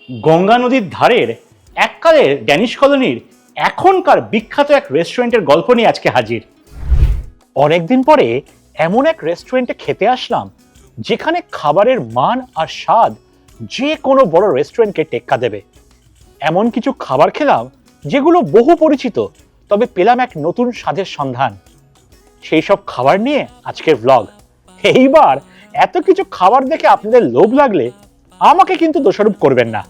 গঙ্গা নদীর ধারের এককালের ড্যানিশ কলোনির এখনকার বিখ্যাত এক রেস্টুরেন্টের গল্প নিয়ে আজকে হাজির। অনেকদিন পরে এমন এক রেস্টুরেন্টে খেতে আসলাম যেখানে খাবারের মান আর স্বাদ যে কোনো বড় রেস্টুরেন্টকে টেক্কা দেবে। এমন কিছু খাবার খেলাম যেগুলো বহু পরিচিত, তবে পেলাম এক নতুন স্বাদের সন্ধান। সেই সব খাবার নিয়ে আজকের ব্লগ। এইবার এত কিছু খাবার দেখে আপনাদের লোভ লাগলে আমাকে কিন্তু দোষারোপ করবেন না।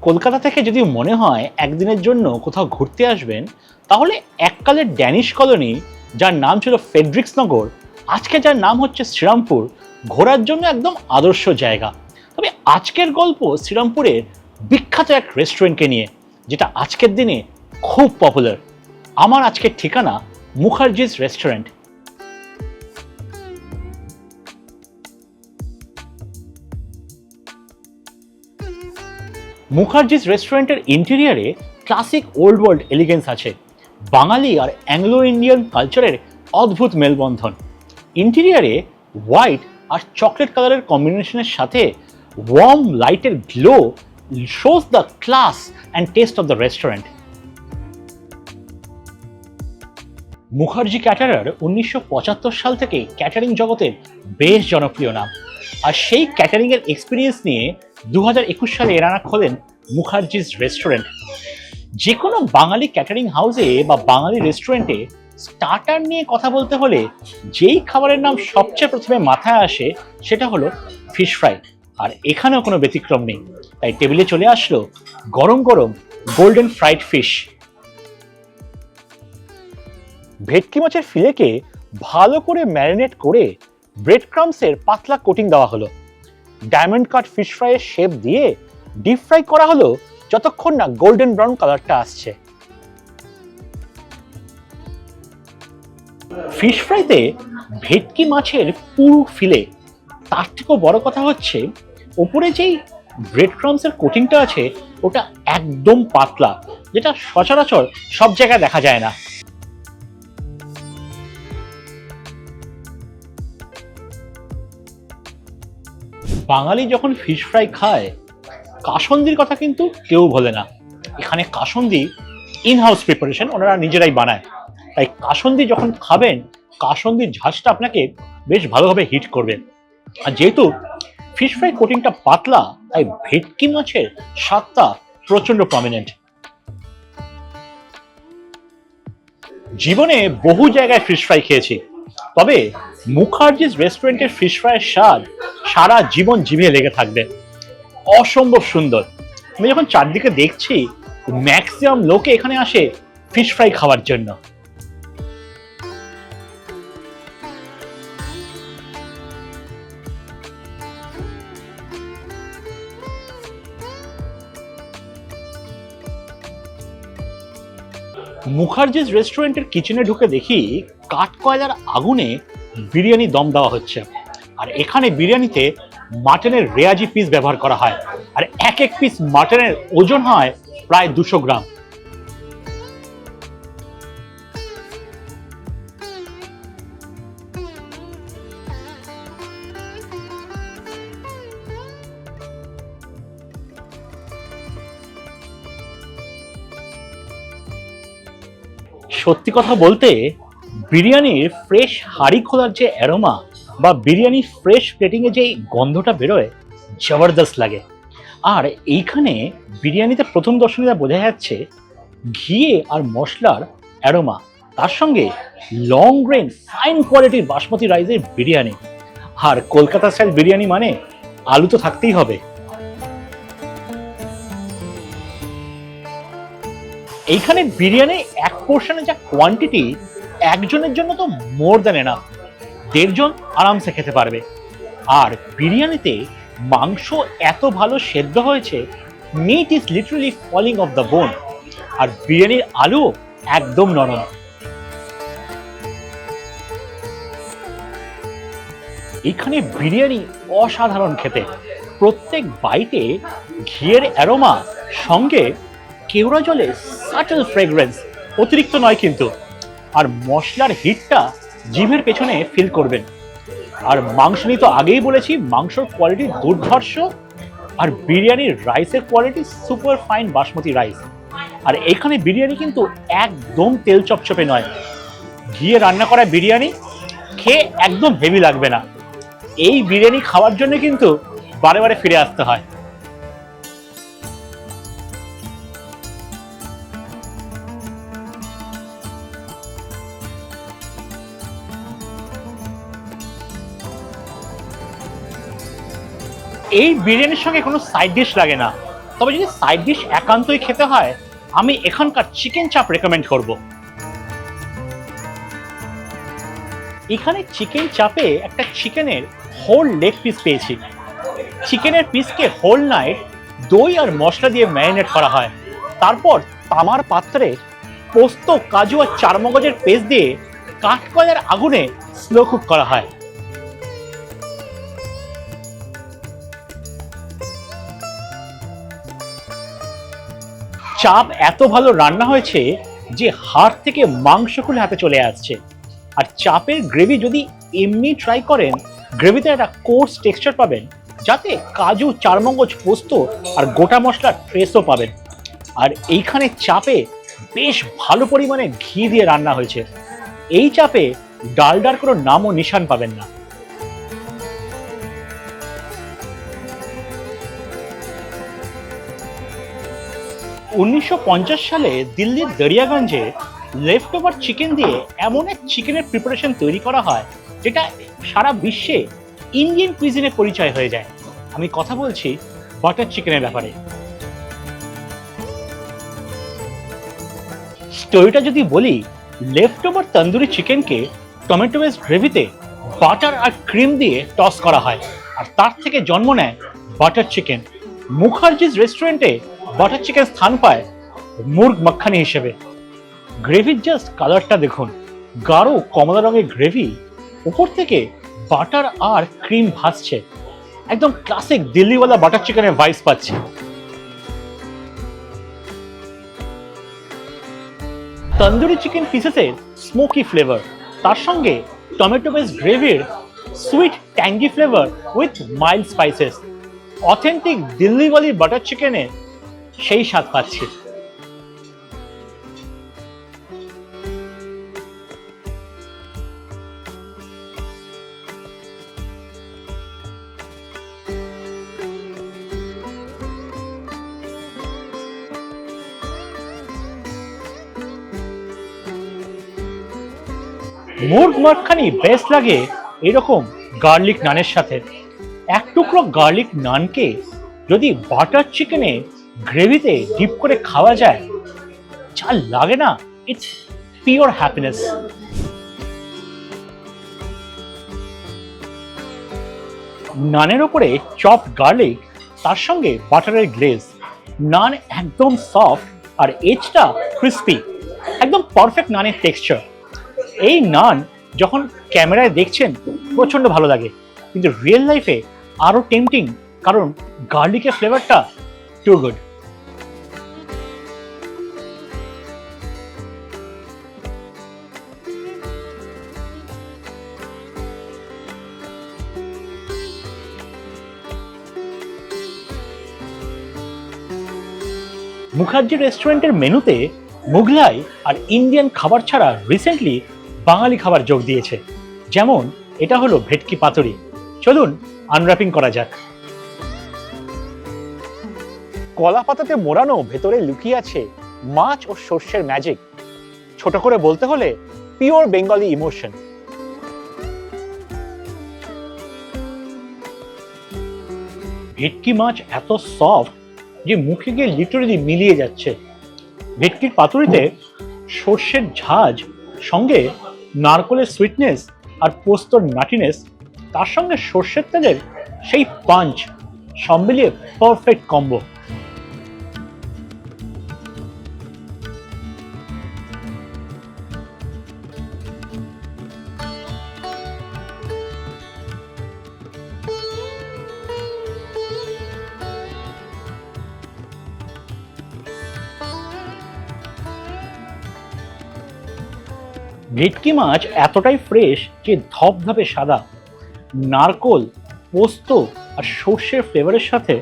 কলকাতা থেকে যদি মনে হয় একদিনের জন্য কোথাও ঘুরতে আসবেন, তাহলে এককালের ড্যানিশ কলোনি, যার নাম ছিল ফ্রেডরিক্স নগর, আজকে যার নাম হচ্ছে শ্রীরামপুর, ঘোরার জন্য একদম আদর্শ জায়গা। তবে আজকের গল্প শ্রীরামপুরের বিখ্যাত এক রেস্টুরেন্টকে নিয়ে, যেটা আজকের দিনে খুব পপুলার। আমার আজকের ঠিকানা মুখার্জিস রেস্টুরেন্ট। মুখার্জিস রেস্টুরেন্টের ইন্টেরিয়ারে ক্লাসিক ওল্ড ওয়ার্ল্ড এলিগেন্স আছে, বাঙালি আর অ্যাংলো ইন্ডিয়ান কালচারের অদ্ভুত মেলবন্ধন। ইন্টেরিয়ারে হোয়াইট আর চকলেট কালারের কম্বিনেশনের সাথে ওয়ার্ম লাইটের glow shows the class and test of the restaurant. Mukherjee caterer 1975 সাল থেকে ক্যাটারিং জগতের বেশ জনপ্রিয় নাম, আর সেই ক্যাটারিং এর এক্সপিরিয়েন্স নিয়ে 2021 সালে এনারা খোলেন মুখার্জিস রেস্টুরেন্ট। যে কোনো বাঙালি ক্যাটারিং হাউসে বা বাঙালি রেস্টুরেন্টে স্টার্টার নিয়ে কথা বলতে হলে যেই খাবারের নাম সবচেয়ে প্রথমে মাথায় আসে সেটা হলো ফিশ ফ্রাই, আর এখানেও কোনো ব্যতিক্রম নেই। তাই টেবিলে চলে আসলো গরম গরম গোল্ডেন ফ্রাইড ফিশ। ভেটকি মাছের ফিলেকে ভালো করে ম্যারিনেট করে ব্রেড ক্রাম্বসের পাতলা কোটিং দেওয়া হলো। ডায়মন্ড কাট ফিশ ফ্রাইয়ের শেপ দিয়ে ডিপ ফ্রাই করা হলো যতক্ষণ না গোল্ডেন ব্রাউন কালারটা আসছে। ফিশ ফ্রাইতে ভেটকি মাছের পুরো ফিলে, তার থেকেও বড় কথা হচ্ছে ওপরে যেই ব্রেড ক্রাম্বসের কোটিংটা আছে ওটা একদম পাতলা, যেটা সচরাচর সব জায়গায় দেখা যায় না। বাঙালি যখন ফিশ ফ্রাই খায়, কাসন্দির কথা কিন্তু কেউ বলে না। এখানে কাসন্দি ইন হাউস প্রিপারেশন, ওনারা নিজেরাই বানায়। তাই কাসন্দি যখন খাবেন, কাসন্দির ঝাঁজটা আপনাকে বেশ ভালোভাবে হিট করবে। আর যেহেতু ফিশ ফ্রাই কোটিংটা পাতলা, তাই ভেটকি মাছের স্বাদটা প্রচন্ড প্রমিনেন্ট। জীবনে বহু জায়গায় ফিশ ফ্রাই খেয়েছি, তবে মুখার্জিস রেস্টুরেন্টের ফিশ ফ্রাইয়ের স্বাদ সারা জীবন জিভে লেগে থাকবে। অসম্ভব সুন্দর। আমি যখন চারদিকে দেখছি, ম্যাক্সিমাম লোকে এখানে আসে ফিশ ফ্রাই খাওয়ার জন্য। মুখার্জিস রেস্টুরেন্টের কিচেনে ঢুকে দেখি কাঠকয়লার আগুনে বিরিয়ানি দম দেওয়া হচ্ছে, আর এখানে বিরিয়ানিতে মাটনের রেয়াজি পিস ব্যবহার করা হয়, আর এক এক পিস মাটনের ওজন হয় প্রায় 200 গ্রাম। সত্যি কথা বলতে, বিরিয়ানির ফ্রেশ হাঁড়ি খোলার যে অ্যারোমা বা বিরিয়ানি ফ্রেশ প্লেটিংয়ে যে গন্ধটা বেরোয়, জবরদস্ত লাগে। আর এইখানে বিরিয়ানিতে প্রথম দর্শনীতে বোঝা যাচ্ছে ঘিয়ে আর মশলার অ্যারোমা, তার সঙ্গে লং গ্রেন ফাইন কোয়ালিটির বাসমতি রাইসের বিরিয়ানি। আর কলকাতা স্টাইল বিরিয়ানি মানে আলু তো থাকতেই হবে। এইখানে বিরিয়ানি এক পোর্শনে যা কোয়ান্টিটি, একজনের জন্য তো মোর দ্যান এনাফ। 1.5 জন আরামসে খেতে পারবে। আর বিরিয়ানিতে মাংস এত ভালো সেদ্ধ হয়েছে, meat is literally falling off the bone. আর বিরিয়ানির আলু একদম নরম। এখানে বিরিয়ানি অসাধারণ খেতে। প্রত্যেক বাইটে ঘিয়ের অ্যারোমা, সঙ্গে কেওড়া জলের সাটল ফ্রেগ্রেন্স অতিরিক্ত নয় কিন্তু। আর মশলার হিটটা জিভের পেছনে ফিল করবেন। আর মাংস নিয়ে তো আগেই বলেছি, মাংসর কোয়ালিটি দুর্ধর্ষ। আর বিরিয়ানির রাইসের quality super fine basmati rice. আর এখানে বিরিয়ানি কিন্তু একদম তেল চপচপে নয়, ঘিয়ে রান্না করা বিরিয়ানি, খেয়ে একদম হেভি লাগবে না। এই বিরিয়ানি খাওয়ার জন্য কিন্তু বারে বারে ফিরে আসতে হয়। এই বিরিয়ানির সঙ্গে কোনো সাইড ডিশ লাগে না, তবে যদি সাইড ডিশ একান্তই খেতে হয়, আমি এখানকার চিকেন চাপ রেকমেন্ড করব। এখানে চিকেন চাপে একটা চিকেনের হোল লেগ পিস পেয়েছি। চিকেনের পিসকে হোল নাইট দই আর মশলা দিয়ে ম্যারিনেট করা হয়। তারপর তামার পাত্রে পোস্ত, কাজু আর চারমগজের পেস্ট দিয়ে কাঠকয়লার আগুনে স্লো কুক করা হয়। চাপ এত ভালো রান্না হয়েছে যে হাড় থেকে মাংস খুলে হাতে চলে আসছে। আর চাপের গ্রেভি যদি এমনি ট্রাই করেন, গ্রেভিতে একটা কোর্স টেক্সচার পাবেন, যাতে কাজু, চারমগজ, পোস্ত আর গোটা মশলার ট্রেসও পাবেন। আর এইখানে চাপে বেশ ভালো পরিমাণে ঘি দিয়ে রান্না হয়েছে। এই চাপে ডালডার কোনো নাম ও নিশান পাবেন না। 1950 সালে দিল্লির দরিয়াগঞ্জে লেফট ওভার চিকেন দিয়ে এমন এক চিকেনের প্রিপারেশন তৈরি করা হয় যেটা সারা বিশ্বে ইন্ডিয়ান কুইজিনের পরিচয় হয়ে যায়। আমি কথা বলছি বাটার চিকেনের ব্যাপারে। স্টোরিটা যদি বলি, লেফট ওভার তন্দুরি চিকেনকে টমেটো বেস গ্রেভিতে বাটার আর ক্রিম দিয়ে টস করা হয়, আর তার থেকে জন্ম নেয় বাটার চিকেন। মুখার্জিজ রেস্টুরেন্টে বাটার চিকেন স্থান পায় মুর্গ মাখানি হিসেবে। গ্রেভির জাস্ট কালারটা দেখুন, গাঢ় কমলা রঙের গ্রেভি, উপর থেকে বাটার আর ক্রিম ভাসছে। একদম ক্লাসিক দিল্লিওয়ালা বাটার চিকেনের ভাইস পাচ্ছি। তন্দুরি চিকেন পিসেসের স্মোকি ফ্লেভার, তার সঙ্গে টমেটো বেস গ্রেভির sweet tangy flavour with mild spices, authentic দিল্লিওয়ালি butter চিকেনে সেই স্বাদ পাচ্ছি। মুর্গ মাখানি বেস্ট লাগে এরকম গার্লিক নানের সাথে। এক টুকরো গার্লিক নানকে যদি বাটার চিকেনে গ্রেভিতে ডিপ করে খাওয়া যায়, যা লাগে না, ইটস পিওর হ্যাপিনেস। নানের ওপরে চপ গার্লিক, তার সঙ্গে বাটারের গ্লেজ, নান একদম সফট আর এজটা ক্রিস্পি, একদম পারফেক্ট নানের টেক্সচার। এই নান যখন ক্যামেরায় দেখছেন প্রচন্ড ভালো লাগে, কিন্তু রিয়েল লাইফে আরো টেম্পটিং, কারণ গার্লিকের ফ্লেভারটা টু গুড। মুখার্জি রেস্টুরেন্টের মেনুতে মুঘলাই আর ইন্ডিয়ান খাবার ছাড়া রিসেন্টলি বাঙালি খাবার যোগ দিয়েছে। যেমন এটা হলো ভেটকি পাতুরি। চলুন আনর্যাপিং করা যাক। কলা পাতাতে মোড়ানো ভেতরে লুকিয়ে আছে মাছ ও সর্ষের ম্যাজিক। ছোট করে বলতে হলে পিওর বেঙ্গলি ইমোশন। ভেটকি মাছ এত সফট যে মুখে গিয়ে লিটারেলি মিলিয়ে যাচ্ছে। ভেটকির পাতুরিতে সর্ষের ঝাঁজ, সঙ্গে নারকোলের সুইটনেস আর পোস্তর নাটিনেস, তার সঙ্গে সর্ষের তেলের সেই পাঞ্চ, সব মিলিয়ে পারফেক্ট কম্বো। ভেটকি মাছ এতটাই ফ্রেশ যে ধপধপে সাদা, নারকোল, পোস্ত আর সর্ষের ফ্লেভারের সাথে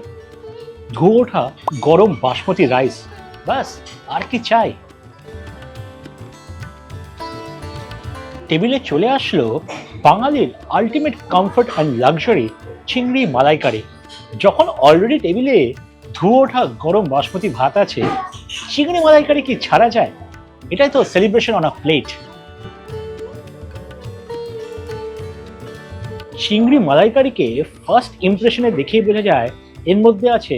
ধুয়ে ওঠা গরম বাসমতি রাইস, ব্যাস আর কি চাই। টেবিলে চলে আসলো বাঙালির আলটিমেট কমফর্ট অ্যান্ড লাক্সারি চিংড়ি মালাইকারি। যখন অলরেডি টেবিলে ধুয়ে ওঠা গরম বাসমতি ভাত আছে, চিংড়ি মালাইকারি কি ছাড়া যায়? এটাই তো সেলিব্রেশন অন আ প্লেট। চিংড়ি মালাইকারিকে ফার্স্ট ইমপ্রেশনে দেখেই বোঝা যায় এর মধ্যে আছে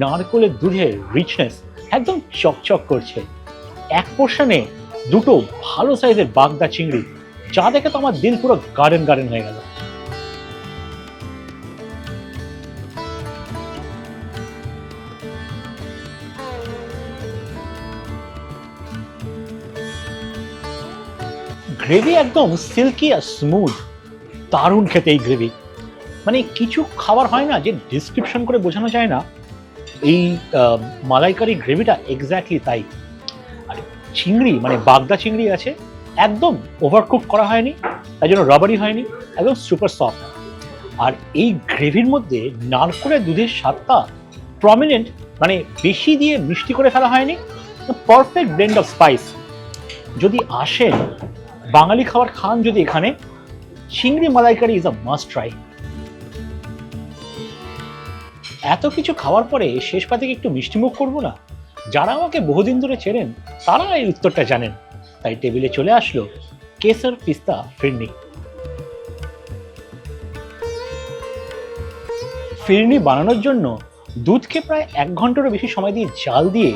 নারকেলের দুধের রিচনেস, একদম চকচক করছে। এক পোর্শনে দুটো ভালো সাইজের বাগদা চিংড়ি, যা দেখে তো আমার দিল পুরো গার্ডেন গার্ডেন হয়ে গেল। গ্রেভি একদম সিল্কি আর স্মুথ, দারুণ খেতে এই গ্রেভি। মানে কিছু খাবার হয় না যে ডিসক্রিপশন করে বোঝানো যায় না, এই মালাইকারি গ্রেভিটা এক্স্যাক্টলি তাই। আর চিংড়ি মানে বাগদা চিংড়ি আছে, একদম ওভারকুক করা হয়নি, তাই জন্য রাবারি হয়নি, একদম সুপার সফট। আর এই গ্রেভির মধ্যে নারকেলের দুধের স্বাদটা প্রমিনেন্ট, মানে বেশি দিয়ে মিষ্টি করে ফেলা হয়নি, পারফেক্ট ব্লেন্ড অফ স্পাইস। যদি আসেন বাঙালি খাবার খান যদি এখানে, চিংড়ি মালাইকারি ইজ আ মাস্ট ট্রাই। এত কিছু খাওয়ার পরে শেষ পাতে একটু মিষ্টিমুখ করবো না? যারা আমাকে বহুদিন ধরে চেনেন তারা এই উত্তরটা জানেন। তাই টেবিলে চলে আসলো কেসর পিস্তা ফিরনি। ফিরনি বানানোর জন্য দুধকে প্রায় 1 ঘন্টারও বেশি সময় দিয়ে জাল দিয়ে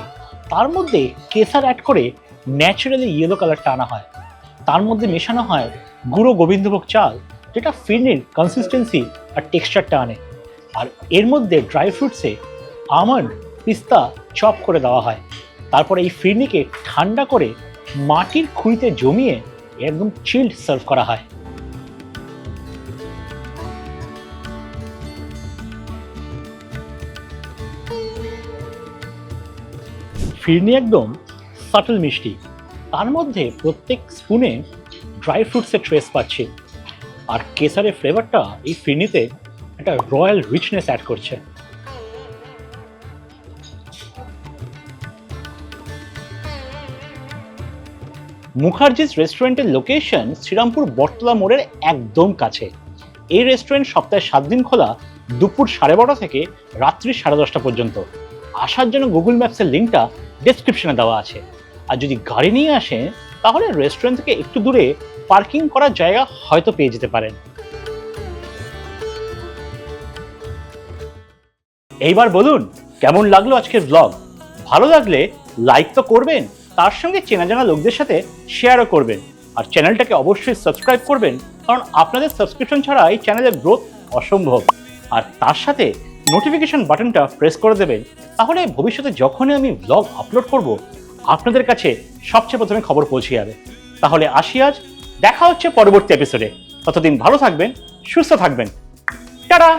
তার মধ্যে কেসার অ্যাড করে ন্যাচারালি ইয়েলো কালারটা আনা হয়। তার মধ্যে মেশানো হয় গুঁড়ো গোবিন্দভোগ চাল, যেটা ফিরনির কনসিস্টেন্সি আর টেক্সচারটা আনে। আর এর মধ্যে ড্রাই ফ্রুটসে আমন্ড, পিস্তা চপ করে দেওয়া হয়। তারপরে এই ফিরনিকে ঠান্ডা করে মাটির খুঁড়িতে জমিয়ে একদম চিল্ড সার্ভ করা হয়। ফিরনি একদম সাটল মিষ্টি, তার মধ্যে প্রত্যেক স্পুনে ড্রাই ফ্রুটসের ট্রেস পাচ্ছি। আর কেসারের ফ্লেভারটা এই ফিরনিতে একটা রয়্যাল রিচনেস অ্যাড করছে। মুখার্জিস রেস্টুরেন্টের লোকেশন শ্রীরামপুর বটতলা মোড়ের একদম কাছে। এই রেস্টুরেন্ট সপ্তাহে 7 দিন খোলা, দুপুর 12:30 থেকে রাত্রি 10:30 পর্যন্ত। আসার জন্য গুগল ম্যাপসের লিঙ্কটা ডেসক্রিপশনে দেওয়া আছে। আর যদি গাড়ি নিয়ে আসেন তাহলে রেস্টুরেন্ট থেকে একটু দূরে পার্কিং করার জায়গা হয়তো পেয়ে যেতে পারেন। এইবার বলুন কেমন লাগলো আজকের ব্লগ? ভালো লাগলে লাইক তো করবেন, তার সঙ্গে চেনা জানা লোকদের সাথে শেয়ারও করবেন। আর চ্যানেলটাকে অবশ্যই সাবস্ক্রাইব করবেন, কারণ আপনাদের সাবস্ক্রিপশন ছাড়া এই চ্যানেলের গ্রোথ অসম্ভব। আর তার সাথে নোটিফিকেশন বাটনটা প্রেস করে দেবেন, তাহলে ভবিষ্যতে যখনই আমি ব্লগ আপলোড করব আপনাদের কাছে সবচেয়ে প্রথমে খবর পৌঁছে যাবে। তাহলে আসি আজ, দেখা হচ্ছে পরবর্তী এপিসোডে। ততদিন ভালো থাকবেন, সুস্থ থাকবেন, টাটা।